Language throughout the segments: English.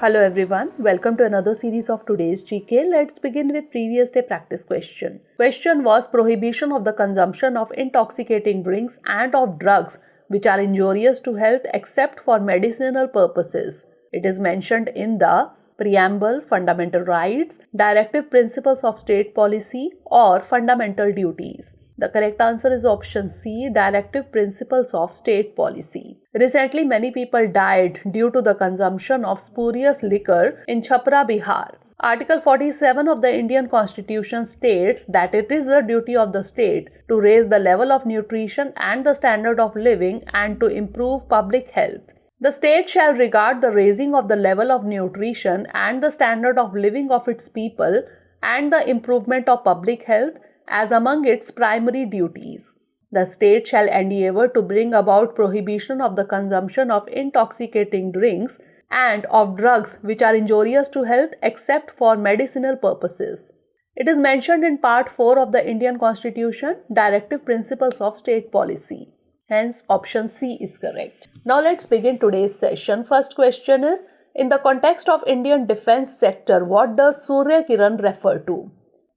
Hello everyone, welcome to another series of today's GK. Let's begin with previous day practice question. Question was prohibition of the consumption of intoxicating drinks and of drugs which are injurious to health except for medicinal purposes. It is mentioned in the preamble, fundamental rights, directive principles of state policy or fundamental duties. The correct answer is option C, directive principles of state policy. Recently, many people died due to the consumption of spurious liquor in Chhapra, Bihar. Article 47 of the Indian Constitution states that it is the duty of the state to raise the level of nutrition and the standard of living and to improve public health. The state shall regard the raising of the level of nutrition and the standard of living of its people and the improvement of public health as among its primary duties. The state shall endeavour to bring about prohibition of the consumption of intoxicating drinks and of drugs which are injurious to health except for medicinal purposes. It is mentioned in Part 4 of the Indian Constitution, Directive Principles of State Policy. Hence, option C is correct. Now let's begin today's session. First question is, in the context of Indian defense sector, what does Surya Kiran refer to?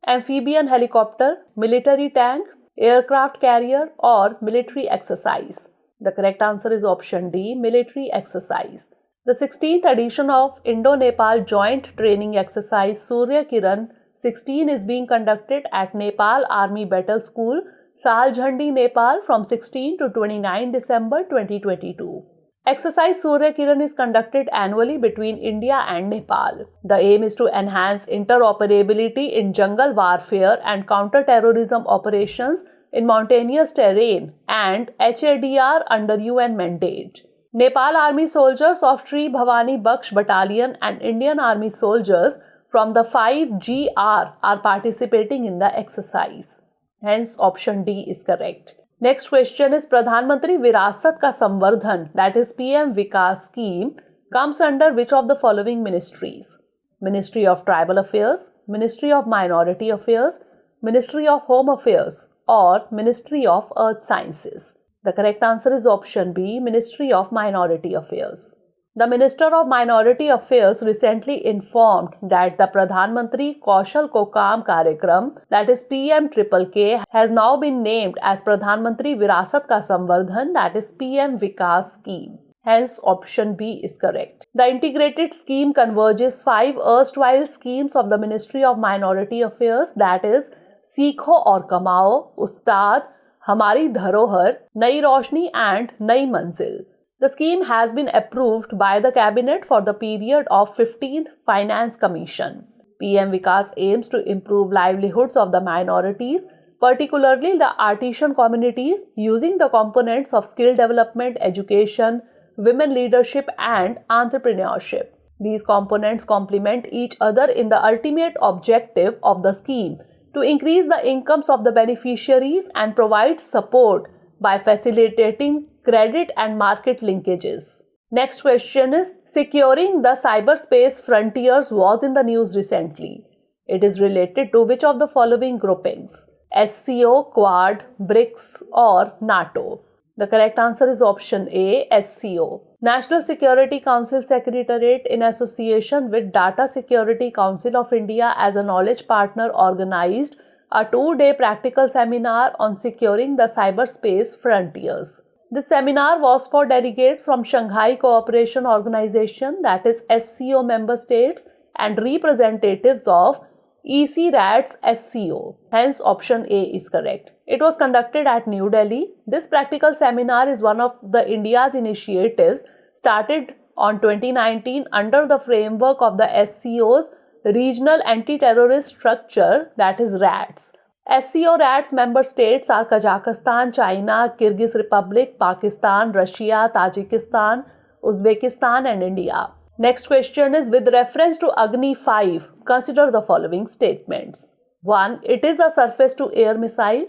Amphibian helicopter, military tank, aircraft carrier or military exercise? The correct answer is option D, military exercise. The 16th edition of Indo-Nepal Joint Training Exercise Surya Kiran 16 is being conducted at Nepal Army Battle School, Saljhandi, Nepal from 16 to 29 December 2022. Exercise Surya Kiran is conducted annually between India and Nepal. The aim is to enhance interoperability in jungle warfare and counter-terrorism operations in mountainous terrain and HADR under UN mandate. Nepal Army soldiers of Sri Bhavani Baksh Battalion and Indian Army soldiers from the 5GR are participating in the exercise. Hence, option D is correct. Next question is Pradhan Mantri Virasat Ka Samvardhan, that is PM Vikas scheme, comes under which of the following ministries? Ministry of Tribal Affairs, Ministry of Minority Affairs, Ministry of Home Affairs or Ministry of Earth Sciences? The correct answer is option B, Ministry of Minority Affairs. The Minister of Minority Affairs recently informed that the Pradhan Mantri Kaushal Ko Kaam Karyakram, that is PMKKK, has now been named as Pradhan Mantri Virasat Ka Samvardhan, that is PM Vikas scheme. Hence, option B is correct. The integrated scheme converges 5 erstwhile schemes of the Ministry of Minority Affairs, that is Seekho aur Kamao, Ustad, Hamari Dharohar, Nai Roshni and Nai Manzil. The scheme has been approved by the Cabinet for the period of 15th Finance Commission. PM Vikas aims to improve livelihoods of the minorities, particularly the artisan communities, using the components of skill development, education, women leadership and entrepreneurship. These components complement each other in the ultimate objective of the scheme to increase the incomes of the beneficiaries and provide support by facilitating credit and market linkages. Next question is, securing the cyberspace frontiers was in the news recently. It is related to which of the following groupings? SCO, Quad, BRICS or NATO? The correct answer is option A, SCO. National Security Council Secretariat in association with Data Security Council of India as a knowledge partner organized a 2-day practical seminar on securing the cyberspace frontiers. This seminar was for delegates from Shanghai Cooperation Organization, that is SCO member states, and representatives of ECRATS SCO. Hence, option A is correct. It was conducted at New Delhi. This practical seminar is one of the India's initiatives started on 2019 under the framework of the SCO's Regional Anti-Terrorist Structure, that is RATS. SCO RATS member states are Kazakhstan, China, Kyrgyz Republic, Pakistan, Russia, Tajikistan, Uzbekistan and India. Next question is, with reference to Agni 5, consider the following statements. 1. It is a surface-to-air missile.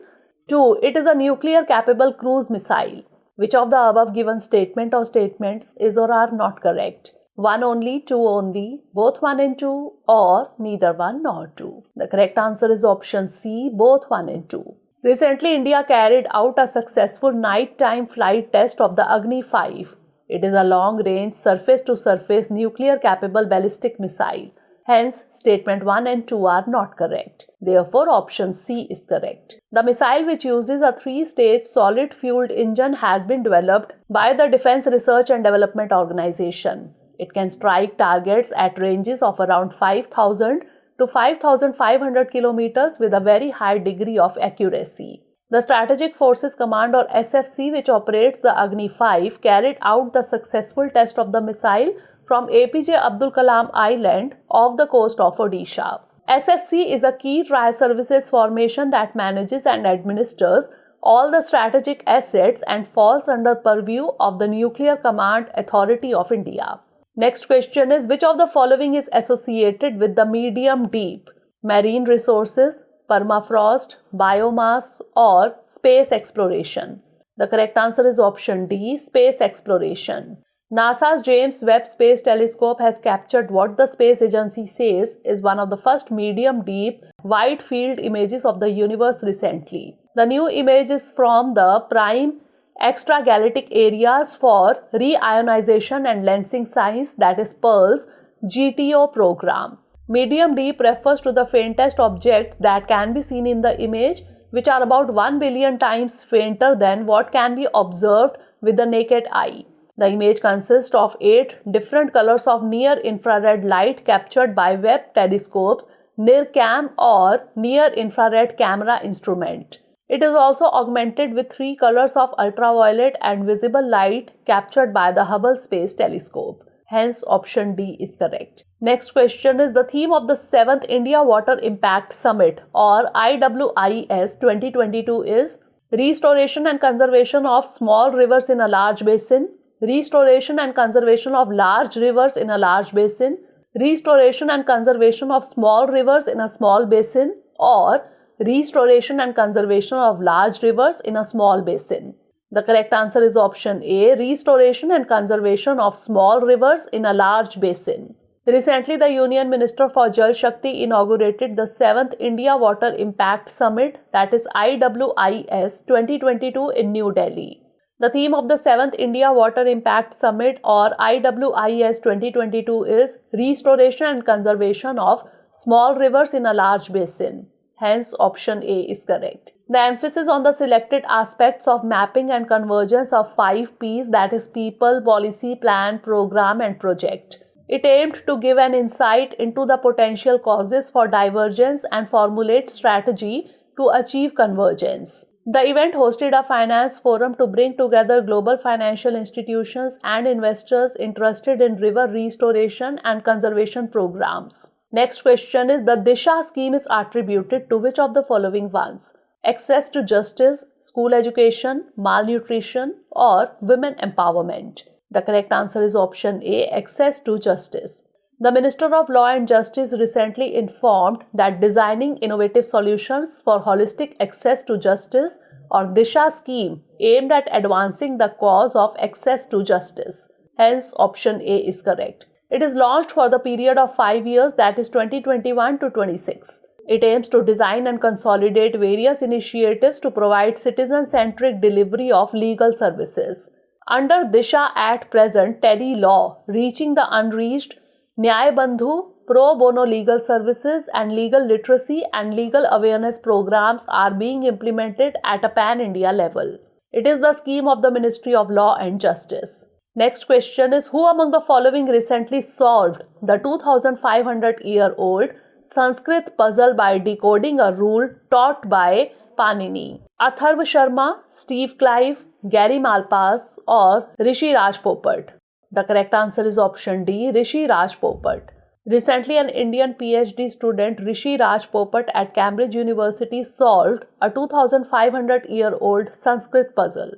2. It is a nuclear-capable cruise missile. Which of the above given statement or statements is or are not correct? 1 only, 2 only, both 1 and 2 or neither 1 nor 2? The correct answer is option C, both 1 and 2. Recently, India carried out a successful nighttime flight test of the Agni 5. It is a long-range surface-to-surface nuclear-capable ballistic missile. Hence, statement 1 and 2 are not correct. Therefore, option C is correct. The missile, which uses a 3-stage solid-fueled engine, has been developed by the Defense Research and Development Organization. It can strike targets at ranges of around 5,000 to 5,500 kilometers with a very high degree of accuracy. The Strategic Forces Command, or SFC, which operates the Agni 5, carried out the successful test of the missile from APJ Abdul Kalam Island off the coast of Odisha. SFC is a key tri-services formation that manages and administers all the strategic assets and falls under purview of the Nuclear Command Authority of India. Next question is, which of the following is associated with the medium deep? Marine resources, permafrost, biomass, or space exploration? The correct answer is option D, space exploration. NASA's James Webb Space Telescope has captured what the space agency says is one of the first medium-deep, wide-field images of the universe recently. The new image is from the Prime Extragalactic Areas for Reionization and Lensing Science, that is PEARLS, GTO program. Medium deep refers to the faintest objects that can be seen in the image, which are about 1 billion times fainter than what can be observed with the naked eye. The image consists of 8 different colors of near-infrared light captured by Webb telescope's NIRCam or near-infrared camera instrument. It is also augmented with 3 colors of ultraviolet and visible light captured by the Hubble Space Telescope. Hence, option D is correct. Next question is, the theme of the 7th India Water Impact Summit, or IWIS 2022, is Restoration and Conservation of Small Rivers in a Large Basin, Restoration and Conservation of Large Rivers in a Large Basin, Restoration and Conservation of Small Rivers in a Small Basin, or Restoration and Conservation of Large Rivers in a Small Basin. The correct answer is option A, Restoration and Conservation of Small Rivers in a Large Basin. Recently, the Union Minister for Jal Shakti inaugurated the 7th India Water Impact Summit, that is IWIS 2022, in New Delhi. The theme of the 7th India Water Impact Summit, or IWIS 2022, is Restoration and Conservation of Small Rivers in a Large Basin. Hence, option A is correct. The emphasis on the selected aspects of mapping and convergence of 5 Ps, that is people, policy, plan, program and project. It aimed to give an insight into the potential causes for divergence and formulate strategy to achieve convergence. The event hosted a finance forum to bring together global financial institutions and investors interested in river restoration and conservation programs. Next question is, the Disha scheme is attributed to which of the following ones? Access to justice, school education, malnutrition, or women empowerment? The correct answer is option A, access to justice. The Minister of Law and Justice recently informed that designing innovative solutions for holistic access to justice, or Disha scheme, aimed at advancing the cause of access to justice. Hence, option A is correct. It is launched for the period of 5 years, that is 2021 to 26. It aims to design and consolidate various initiatives to provide citizen-centric delivery of legal services. Under Disha at present, tele-law, reaching the unreached, Nyay Bandhu, pro bono legal services and legal literacy and legal awareness programs are being implemented at a pan-India level. It is the scheme of the Ministry of Law and Justice. Next question is, who among the following recently solved the 2500-year-old Sanskrit puzzle by decoding a rule taught by Panini? Atharva Sharma, Steve Clive, Gary Malpass, or Rishi Raj Popat? The correct answer is option D, Rishi Raj Popat. Recently, an Indian PhD student, Rishi Raj Popat at Cambridge University, solved a 2500-year-old Sanskrit puzzle.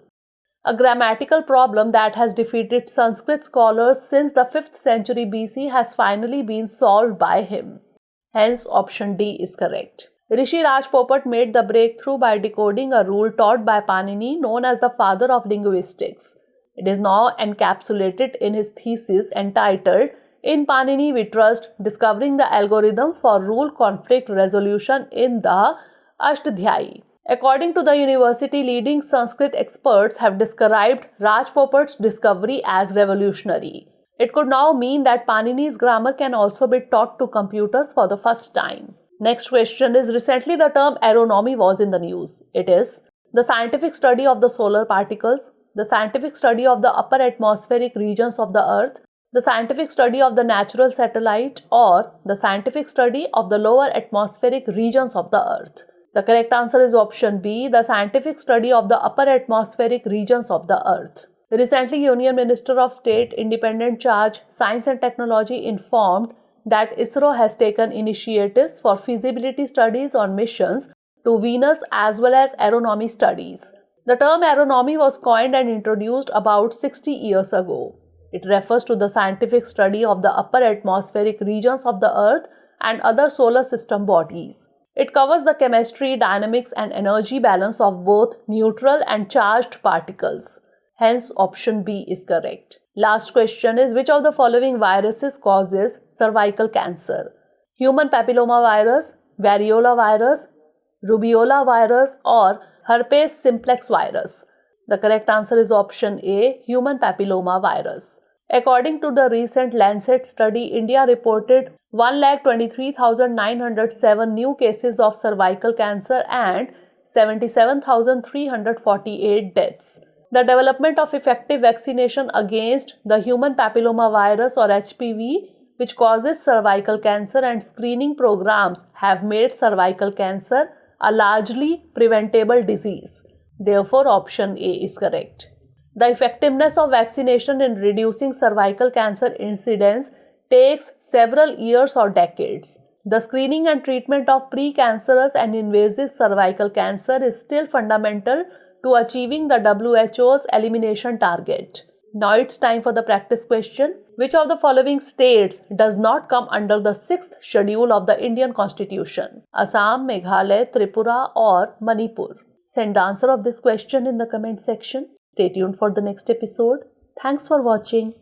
A grammatical problem that has defeated Sanskrit scholars since the 5th century BC has finally been solved by him. Hence, option D is correct. Rishi Raj Popat made the breakthrough by decoding a rule taught by Panini, known as the father of linguistics. It is now encapsulated in his thesis entitled "In Panini We Trust, Discovering the Algorithm for Rule Conflict Resolution in the Ashtadhyayi." According to the university, leading Sanskrit experts have described Raj Popper's discovery as revolutionary. It could now mean that Panini's grammar can also be taught to computers for the first time. Next question is, recently the term aeronomy was in the news. It is the scientific study of the solar particles, the scientific study of the upper atmospheric regions of the Earth, the scientific study of the natural satellite, or the scientific study of the lower atmospheric regions of the Earth. The correct answer is option B, the scientific study of the upper atmospheric regions of the Earth. Recently, Union Minister of State Independent Charge Science and Technology informed that ISRO has taken initiatives for feasibility studies on missions to Venus as well as aeronomy studies. The term aeronomy was coined and introduced about 60 years ago. It refers to the scientific study of the upper atmospheric regions of the Earth and other solar system bodies. It covers the chemistry, dynamics, and energy balance of both neutral and charged particles. Hence, option B is correct. Last question is, which of the following viruses causes cervical cancer? Human papilloma virus, variola virus, rubeola virus, or herpes simplex virus? The correct answer is option A, human papilloma virus. According to the recent Lancet study, India reported 1,23,907 new cases of cervical cancer and 77,348 deaths. The development of effective vaccination against the human papilloma virus or HPV, which causes cervical cancer, and screening programs have made cervical cancer a largely preventable disease. Therefore, option A is correct. The effectiveness of vaccination in reducing cervical cancer incidence takes several years or decades. The screening and treatment of precancerous and invasive cervical cancer is still fundamental to achieving the WHO's elimination target. Now it's time for the practice question. Which of the following states does not come under the 6th schedule of the Indian Constitution? Assam, Meghalaya, Tripura, or Manipur? Send the answer of this question in the comment section. Stay tuned for the next episode. Thanks for watching.